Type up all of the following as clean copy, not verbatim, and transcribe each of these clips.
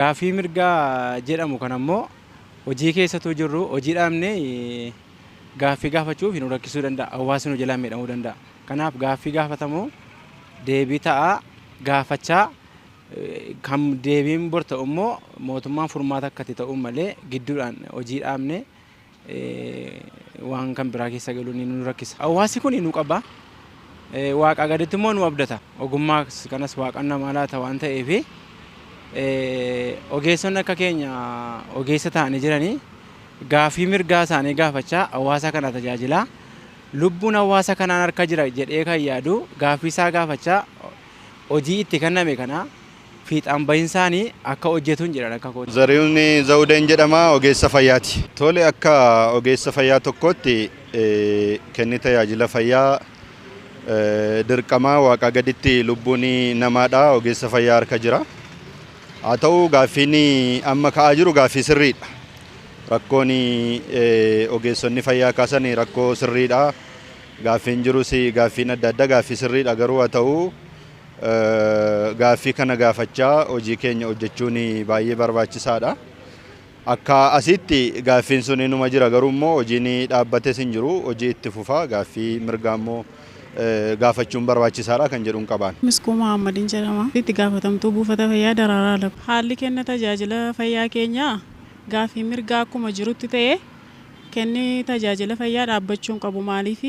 Gaaffii mirgaa jedhamu kan ammoo hojii keessattuu jirru hojii dhaabnee gaaffii gaafachuuf nu rakkisuu danda'a. Hawaasni nu jalaa miidhamuu danda'a. Kanaaf gaaffii gaafatamu deebii ta'a gaafachaa kan deebiin bor ta'u immoo mootummaan furmaata akkati ta'u malee gidduudhaan hojii dhaabnee waan kan biraa keessa galuun nu rakkisa. Hawaasni kun nu qaba. Waaqa gaditti immoo nu abdata. Ogummaa kanas waaqan namaa laata waan ta'eef ogeessonni akka keenya ogeessa ta'anii jiranii gaaffii mirgaa isaanii gaafachaa hawaasa kana tajaajilaa lubbuun hawaasa kanaan harka jira jedhee kan yaadu gaaffii isaa gaafachaa hojii itti kenname kana fiixaan bahinsaanii akka hojjetuun jedhan akka kooti. Zarihuun Zawudeen jedhama, ogeessa fayyaati. Tole akka ogeessa fayyaa tokkootti kenni tajaajila fayyaa dirqamaa waaqa gaditti lubbuun namaadha, ogeessa fayyaa harka jira. Haa ta'u gaaffiin amma ka'aa jiru gaaffii sirriidha. Rakkoon ogeessonni fayyaa kaasan rakkoo sirriidha. Gaaffiin jirus gaaffiin adda addaa gaaffii sirriidha. Garuu haa ta'u gaaffii kana gaafachaa hojii keenya hojjechuun baay'ee barbaachisaadha. Akka asitti gaaffiin sun inuma jira, garuu immoo hojiin dhaabbates hin jiru. Hojii itti fufaa gaaffii mirgaa immoo gaafachuun barbaachisaadha kan jedhuun qabaan. Miskuu Muhammadin jedhama. Itti gaafatamtuu buufata fayyaa Daraaraa Laba. Haalli kenna tajaajila fayyaa keenyaa gaaffii mirgaa akkuma jirutti ta'ee kenni tajaajila fayyaa dhaabbachuun qabu. Maaliif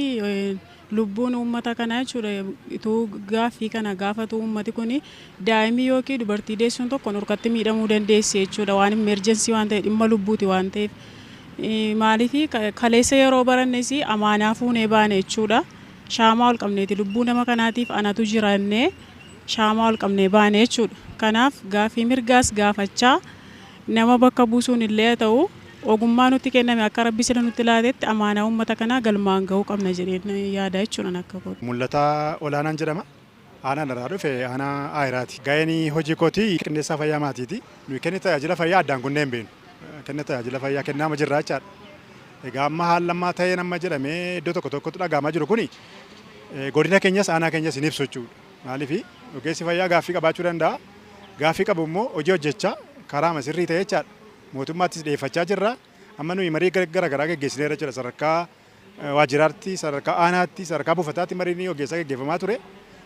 lubbuun uummata kanaa jechuudha. Ituu gaaffii kana gaafatu uummati kun daa'imni yookiin dubartii deessuun tokko nurkatti miidhamuu dandeessi jechuudha. Waan emerjensii waan ta'eef dhimma lubbuuti waan ta'eef. Maaliif kaleessa yeroo barannes amaanaa fuunee baane jechuudha. Shaamaa ol qabneeti lubbuu nama kanaatiif anatu jiraannee shaamaa ol qabnee baane jechuudha. Kanaaf gaaffii mirgaas gaafachaa nama bakka buusuun illee ta'u ogummaa nutti kenname akka rabbi sila nutti laatetti amaanaa uummata kanaa galmaan gahuu qabna jedhee yaada jechuudha akka kooti. Mul'ataa olaanaan jedhama. Aanaan irraa dhufe aanaa Ayiraati. Ga'een hojii kootii qindeessaa fayyaa maatiiti. Nuyi kenni tajaajila fayyaa addaan kunneen beenu. Kenni tajaajila fayyaa kennaama jirra jechaadha. Egaa amma haalammaa ta'ee nama jedhamee iddoo tokko tokkotti dhagaamaa jiru kuni godina keenyas aanaa keenyas hin ibsu jechuudha. Maaliif ogeessi fayyaa gaaffii qabaachuu danda'a. Gaaffii qabu immoo hojii hojjechaa karaa sirrii ta'e jechaadha. Mootummaattis dhiyeeffachaa jirra. Amma nuyi marii garaagaraa gaggeessineera jechuudha. Sadarkaa waajjiraatti, sadarkaa aanaatti, sadarkaa buufataatti mariin ogeessaa gaggeeffamaa ture.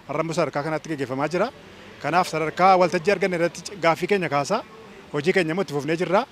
Har'a immoo sadarkaa kanatti gaggeeffamaa jira. Kanaaf sadarkaa waltajjii arganne irratti gaaffii keenya kaasaa hojii keenya immoo itti fufnee jirra.